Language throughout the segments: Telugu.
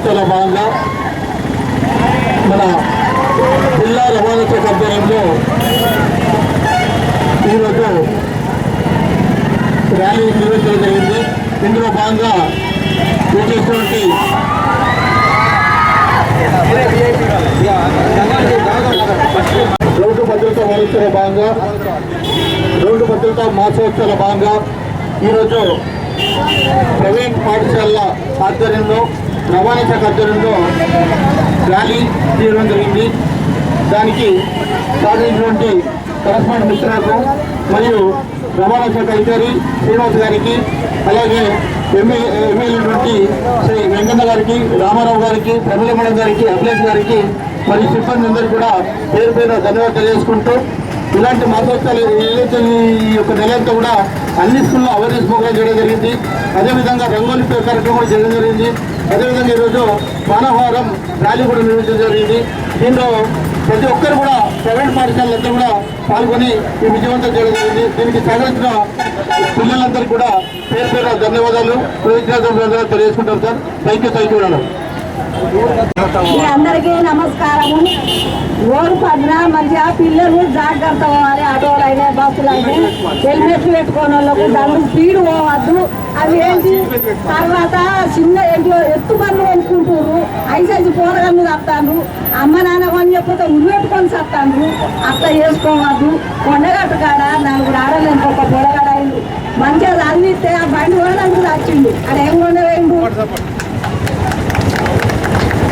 మాసోత్సవాల భాగంగా మన జిల్లా రవాణా శాఖ ఆధ్వర్యంలో ఈరోజు ర్యాలీ నిర్వహించడం జరిగింది. ఇందులో భాగంగా చేసేటువంటి రోడ్డు భద్రతా వారోత్సవాల భాగంగా రోడ్డు భద్రతా మాసోత్సవాల భాగంగా ఈరోజు ప్రైవేట్ పాఠశాలల ఆధ్వర్యంలో రవాణా శాఖ ఆధ్వర్యంలో ర్యాలీ తీయడం జరిగింది. దానికి సాధించినటువంటి కరస్పాండెంట్ మిత్రులకు మరియు రవాణా శాఖ అధికారి శ్రీనివాస్ గారికి, అలాగే ఎమ్మెల్యేటువంటి శ్రీ వెంకన్న గారికి, రామారావు గారికి, ప్రమిళమణం గారికి, అభిలేష్ గారికి మరియు సిబ్బంది అందరూ కూడా పేరు పేరు ధన్యవాదాలు తెలియజేసుకుంటూ, ఇలాంటి మాసోత్సవాలు ఏదైతే ఈ యొక్క నెలంతా కూడా అన్ని స్కూల్లో అవేర్నెస్ ప్రోగ్రాం చేయడం జరిగింది. అదేవిధంగా రంగోలి కార్యక్రమం కూడా చేయడం జరిగింది. అదేవిధంగా ఈరోజు మానవహారం ర్యాలీ కూడా నిర్వహించడం జరిగింది. దీనిలో ప్రతి ఒక్కరు కూడా ప్రైవేట్ పాఠశాలలంతా కూడా పాల్గొని ఈ విజయవంతం చేయడం జరిగింది. దీనికి సహకరించిన పిల్లలందరికీ కూడా పేరు పేరు ధన్యవాదాలు కృతజ్ఞతలు తెలియజేసుకుంటాం సార్. Thank you madam. అందరికీ నమస్కారము. రోడ్డు పడిన మంచిగా పిల్లలు జాగ్రత్త పోవాలి. ఆటోలు అయినా బస్సులు అయినా హెల్మెట్లు పెట్టుకోని వాళ్ళకు దాని స్పీడ్ పోవద్దు. అవి ఏంటి తర్వాత చిన్న ఏంటో ఎత్తు పనులు కొనుక్కుంటారు. ఐసైజు పోరగాళ్ళు తప్పుతారు. అమ్మ నాన్న కొని చెప్పితే ఉరి పెట్టుకొని చస్తాను. అట్లా చేసుకోవద్దు. కొండగట్టు కాడ 4 ఆడలు ఇంకొక పొడగడ అయింది. మంచిగా చదివిస్తే ఆ బండి పోవడానికి వచ్చిండు. అది ఏం కొండవేయండు.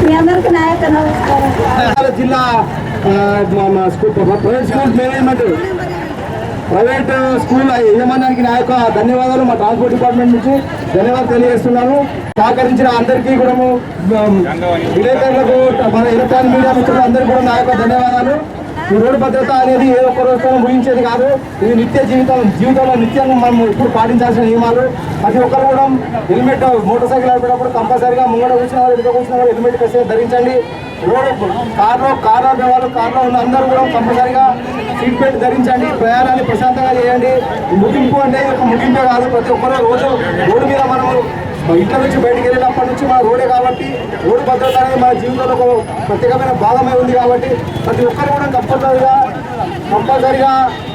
మీ అందరికీ నాయక నమస్కారం. జిల్లా private school management private school యజమానానికి నా యొక్క ధన్యవాదాలు. మా ట్రాన్స్పోర్ట్ డిపార్ట్మెంట్ నుంచి ధన్యవాదాలు తెలియజేస్తున్నాను. సహకరించిన అందరికీ కూడా, విలేకరులకు, మన ఎలక్ట్రానిక్ మీడియా మిత్రులు అందరికీ కూడా నా యొక్క ధన్యవాదాలు. ఈ రోడ్డు భద్రత అనేది ఏ ఒక్క రోజుతో ముగించేది కాదు. ఇది నిత్య జీవితంలో నిత్యంగా మనం ఇప్పుడు పాటించాల్సిన నియమాలు. ప్రతి ఒక్కరు కూడా హెల్మెట్ మోటార్ సైకిల్ నడిపేటప్పుడు కంపల్సరీగా ముంగడ కూర్చున్న వాళ్ళు, ఎదురు కూర్చున్న వాళ్ళు హెల్మెట్ ఖచ్చితంగా ధరించండి. రోడ్డు కార్లో వాళ్ళు కార్లో ఉన్న అందరూ కూడా కంపల్సరీగా సీట్ బెల్ట్ ధరించండి. ప్రయాణాన్ని ప్రశాంతంగా చేయండి. ముగింపు అంటే ఒక ముగింపే కాదు. ప్రతి ఒక్కరు రోడ్డు మీద మనము ఇంట్లో నుంచి బయటికి వెళ్ళినప్పటి నుంచి మన రోడే కాబట్టి రోడ్డు భద్రత అనేది మన జీవితంలో ఒక ప్రత్యేకమైన భాగమే ఉంది. కాబట్టి ప్రతి ఒక్కరు కూడా కంపల్సరిగా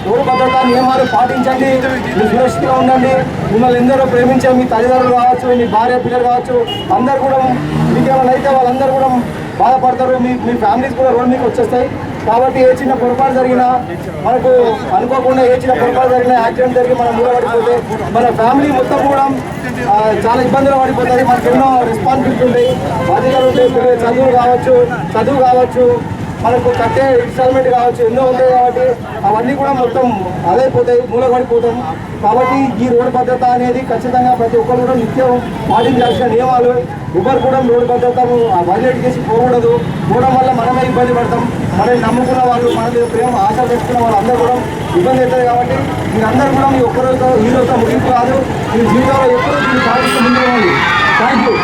రోడ్డు భద్రతా నియమాలు పాటించండి. మీరు సురక్షితంగా ఉండండి. మిమ్మల్ని ఎందరో ప్రేమించే మీ తల్లిదండ్రులు కావచ్చు, మీ భార్య పిల్లలు కావచ్చు, అందరు కూడా మీకేమైనా అయితే వాళ్ళందరూ కూడా బాధపడతారు. మీ ఫ్యామిలీస్ కూడా రోడ్ మీకు వచ్చేస్తాయి. కాబట్టి ఏ చిన్న పొరపాటు జరిగినా, మనకు అనుకోకుండా ఏ చిన్న పొరపాటు జరిగినా, యాక్సిడెంట్ జరిగి మనం మూలపడిపోతే మన ఫ్యామిలీ మొత్తం కూడా చాలా ఇబ్బందులు పడిపోతుంది. మనకు ఎన్నో రెస్పాన్సిబిలిటీ ఉంటాయి, బాధ్యతలు ఉంటాయి. చదువు కావచ్చు, మనకు కట్టే ఇన్స్టాల్మెంట్ కావచ్చు, ఎన్నో ఉంటాయి. కాబట్టి అవన్నీ కూడా మొత్తం అదైపోతాయి, మూలపడిపోతాం. కాబట్టి ఈ రోడ్డు భద్రత అనేది ఖచ్చితంగా ప్రతి ఒక్కరు కూడా నిత్యం పాటించాల్సిన నియమాలు. ఎవరు కూడా రోడ్డు భద్రతను వైలేట్ చేసి పోకూడదు. పోవడం వల్ల మనమే ఇబ్బంది పడతాం. మనల్ని నమ్ముకున్న వాళ్ళు, మన మీద ప్రేమ ఆశ పెట్టుకున్న వాళ్ళు అందరూ కూడా ఇబ్బంది అవుతుంది. కాబట్టి మీరందరూ కూడా మీ ఒక్కరోజుతో ఈ రోజుతో ముగింపు కాదు. మీ జీవితంలో ఎప్పుడూ దీన్ని పాటిస్తూ ముందుకు. Thank you.